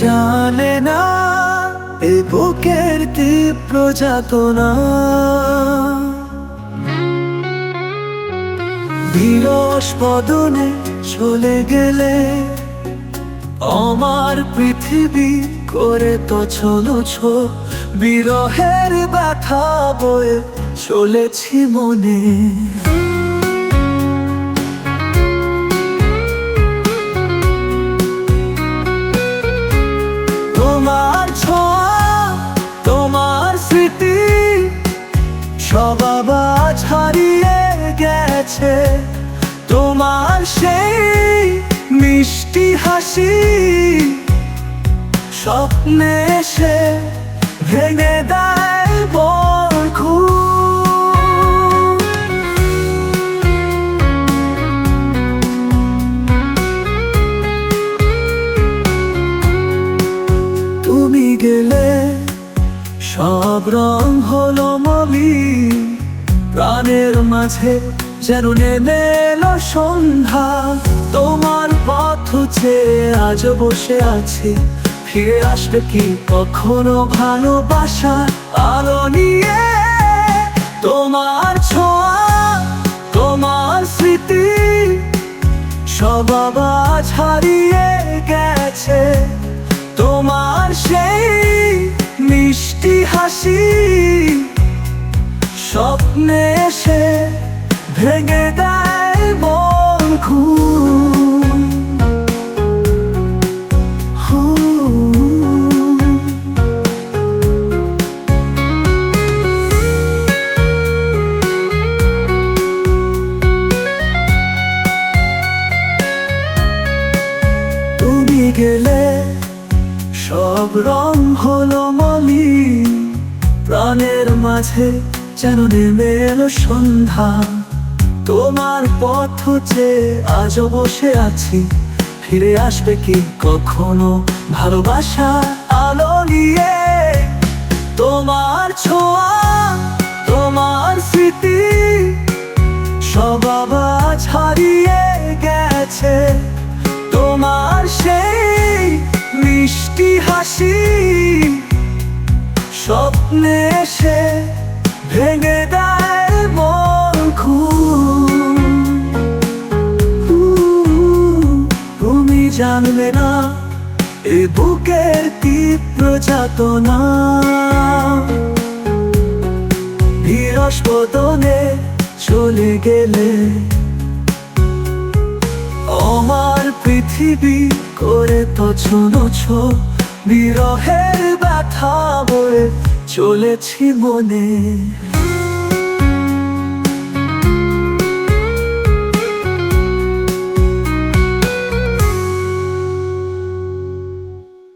জানে না এ বুকের তীব্র যাতনা। বিরস বদনে চলে গেলে আমার পৃথিবী করে তো ছলছ, বিরহের ব্যথা বয়ে চলেছি মনে। তোমার ছোঁয়া, তোমার স্মৃতি সব আজ হারিয়ে গেছে। তোমার সেই মিষ্টি হাসি স্বপ্নে এসে ভেঙে দেয় মন খুব। তুমি গেলে সব রং হলো মলিন, প্রাণের মাঝে যেন নেমে এলো সন্ধ্যা। তোমার পথ চেয়ে আজ বসে আছি, ফিরে আসবে কি কখনো ভালোবাসার আলো নিয়ে? তোমার ছোঁয়া, তোমার স্মৃতি সব আজ হারিয়ে গেছে। তোমার সেই মিষ্টি হাসি স্বপ্নে এসে ভেঙে দেয় মন খুব। তুমি গেলে সব রং হলো মলিন, প্রাণের মাঝে যেন নেমে এলো সন্ধ্যা। তোমার পথ চেয়ে আজও বসে আছি, ফিরে আসবে কি কখনো ভালোবাসার আলো নিয়ে? তোমার ছোঁয়া, তোমার স্মৃতি সব আজ হারিয়ে গেছে। তোমার সেই মিষ্টি হাসি স্বপ্নে এসে ভেঙে দেয় মন খুব। তুমি জানলে না এ বুকের তীব্র যাতনা। বিরস বদনে চলে গেলে আমার পৃথিবী করে তো ছলছ, বিরহের ব্যথা বয়ে চলেছি মনে।